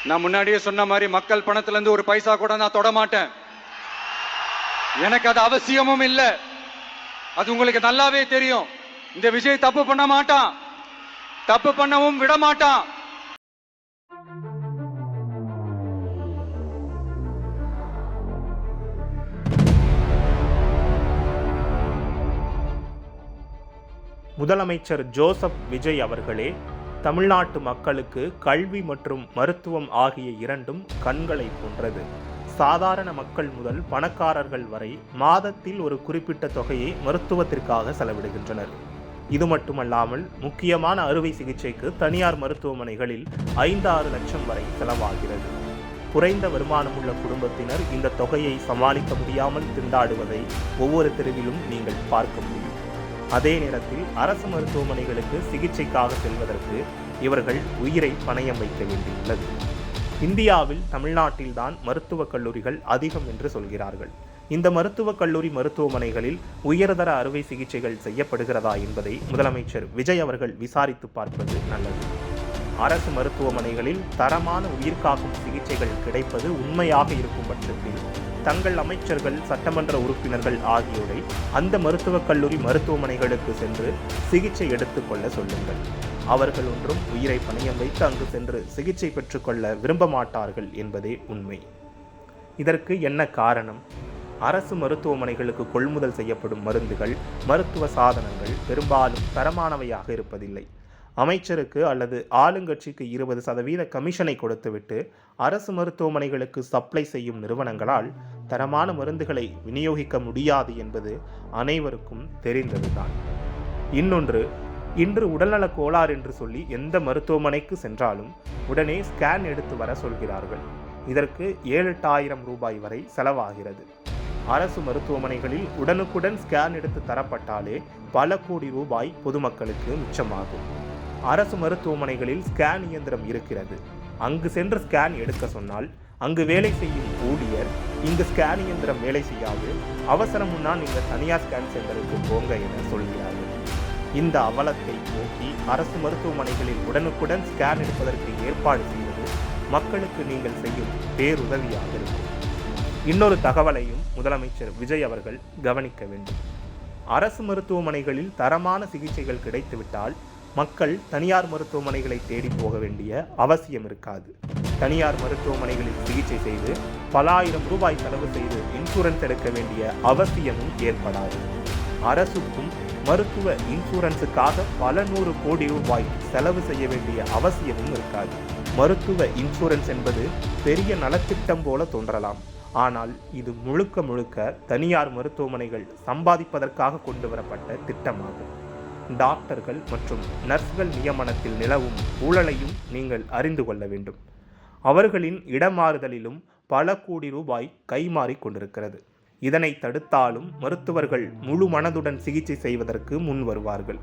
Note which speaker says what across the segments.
Speaker 1: நான் முன்னாடியே சொன்ன மாதிரி மக்கள் பணத்துல இருந்து ஒரு பைசா கூட நான் தொட மாட்டேன். எனக்கு அது அவசியமும் இல்லை. அது உங்களுக்கு நல்லாவே தெரியும். இந்த விஜய் தப்பு பண்ண மாட்டான், தப்பு பண்ணவும் விட மாட்டான்.
Speaker 2: முதலமைச்சர் ஜோசப் விஜய் அவர்களே, தமிழ்நாட்டு மக்களுக்கு கல்வி மற்றும் மருத்துவம் ஆகிய இரண்டும் கண்களை போன்றது. சாதாரண மக்கள் முதல் பணக்காரர்கள் வரை மாதத்தில் ஒரு குறிப்பிட்ட தொகையை மருத்துவத்திற்காக செலவிடுகின்றனர். இது மட்டுமல்லாமல் முக்கியமான அறுவை சிகிச்சைக்கு தனியார் மருத்துவமனைகளில் 5-6 லட்சம் வரை செலவாகிறது. குறைந்த வருமானமுள்ள குடும்பத்தினர் இந்த தொகையை சமாளிக்க முடியாமல் திண்டாடுவதை ஒவ்வொரு தெருவிலும் நீங்கள் பார்க்க முடியும். அதே நேரத்தில் அரசு மருத்துவமனைகளுக்கு சிகிச்சைக்காக செல்வதற்கு இவர்கள் உயிரை பணயம் வைக்க வேண்டியுள்ளது. இந்தியாவில் தமிழ்நாட்டில்தான் மருத்துவக் கல்லூரிகள் அதிகம் என்று சொல்கிறார்கள். இந்த மருத்துவக் கல்லூரி மருத்துவமனைகளில் உயர்தர அறுவை சிகிச்சைகள் செய்யப்படுகிறதா என்பதை முதலமைச்சர் விஜய் அவர்கள் விசாரித்து பார்ப்பது நல்லது. அரசு மருத்துவமனைகளில் தரமான உயிர்காக்கும் சிகிச்சைகள் கிடைப்பது உண்மையாக இருக்கும் பட்சத்தில் தங்கள் அமைச்சர்கள், சட்டமன்ற உறுப்பினர்கள் ஆகியோரை அந்த மருத்துவக் கல்லூரி மருத்துவமனைகளுக்கு சென்று சிகிச்சை எடுத்துக்கொள்ள சொல்லுங்கள். அவர்கள் ஒன்றும் உயிரை பணயம் வைத்து அங்கு சென்று சிகிச்சை பெற்றுக்கொள்ள விரும்ப மாட்டார்கள் என்பதே உண்மை. இதற்கு என்ன காரணம்? அரசு மருத்துவமனைகளுக்கு கொள்முதல் செய்யப்படும் மருந்துகள், மருத்துவ சாதனங்கள் பெரும்பாலும் தரமானவையாக இருப்பதில்லை. அமைச்சருக்கு அல்லது ஆளுங்கட்சிக்கு 20% கமிஷனை கொடுத்துவிட்டு அரசு மருத்துவமனைகளுக்கு சப்ளை செய்யும் நிறுவனங்களால் தரமான மருந்துகளை விநியோகிக்க முடியாது என்பது அனைவருக்கும் தெரிந்ததுதான். இன்னொன்று, இன்று உடல்நலக் கோளாறு என்று சொல்லி எந்த மருத்துவமனைக்கு சென்றாலும் உடனே ஸ்கேன் எடுத்து வர சொல்கிறார்கள். இதற்கு 7-8 ரூபாய் வரை செலவாகிறது. அரசு மருத்துவமனைகளில் உடனுக்குடன் ஸ்கேன் எடுத்து தரப்பட்டாலே பல கோடி ரூபாய் பொதுமக்களுக்கு மிச்சமாகும். அரசு மருத்துவமனைகளில் ஸ்கேன் இயந்திரம் இருக்கிறது. அங்கு சென்று ஸ்கேன் எடுக்க சொன்னால் அங்கு வேலை செய்யும் ஊழியர் இங்கு ஸ்கேன் இயந்திரம் வேலை செய்யாது, அவசரம் முன்னா நீங்கள் தனியார் ஸ்கேன் சென்டருக்கு போங்க என சொல்கிறார்கள். இந்த அவலத்தை போக்கி அரசு மருத்துவமனைகளில் உடனுக்குடன் ஸ்கேன் எடுப்பதற்கு ஏற்பாடு செய்வது மக்களுக்கு நீங்கள் செய்யும் பேருதவியாக இருக்கும். இன்னொரு தகவலையும் முதலமைச்சர் விஜய் அவர்கள் கவனிக்க வேண்டும். அரசு மருத்துவமனைகளில் தரமான சிகிச்சைகள் கிடைத்துவிட்டால் மக்கள் தனியார் மருத்துவமனைகளை தேடி போக வேண்டிய அவசியம் இருக்காது. தனியார் மருத்துவமனைகளில் சிகிச்சை செய்து பல ஆயிரம் ரூபாய் செலவு செய்து இன்சூரன்ஸ் எடுக்க வேண்டிய அவசியமும் ஏற்படாது. அரசுக்கும் மருத்துவ இன்சூரன்ஸுக்காக பல 100 கோடி ரூபாய் செலவு செய்ய வேண்டிய அவசியமும் இருக்காது. மருத்துவ இன்சூரன்ஸ் என்பது பெரிய நலத்திட்டம் போல தோன்றலாம். ஆனால் இது முழுக்க தனியார் மருத்துவமனைகள் சம்பாதிப்பதற்காக கொண்டு வரப்பட்ட திட்டமாகும். டாக்டர்கள் மற்றும் நர்ஸ்கள் நியமனத்தில் நிலவும் ஊழலையும் நீங்கள் அறிந்து கொள்ள வேண்டும். அவர்களின் இடமாறுதலிலும் பல கோடி ரூபாய் கைமாறி கொண்டிருக்கிறது. இதனை தடுத்தாலும் மருத்துவர்கள் முழு மனதுடன் சிகிச்சை செய்வதற்கு முன் வருவார்கள்.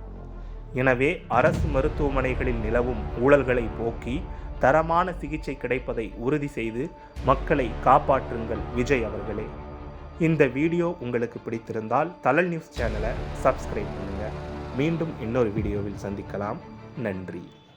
Speaker 2: எனவே அரசு மருத்துவமனைகளில் நிலவும் ஊழல்களை போக்கி தரமான சிகிச்சை கிடைப்பதை உறுதி செய்து மக்களை காப்பாற்றுங்கள் விஜய் அவர்களே. இந்த வீடியோ உங்களுக்கு பிடித்திருந்தால் தழல் நியூஸ் சேனலை சப்ஸ்கிரைப் பண்ணுங்கள். மீண்டும் இன்னொரு வீடியோவில் சந்திக்கலாம். நன்றி.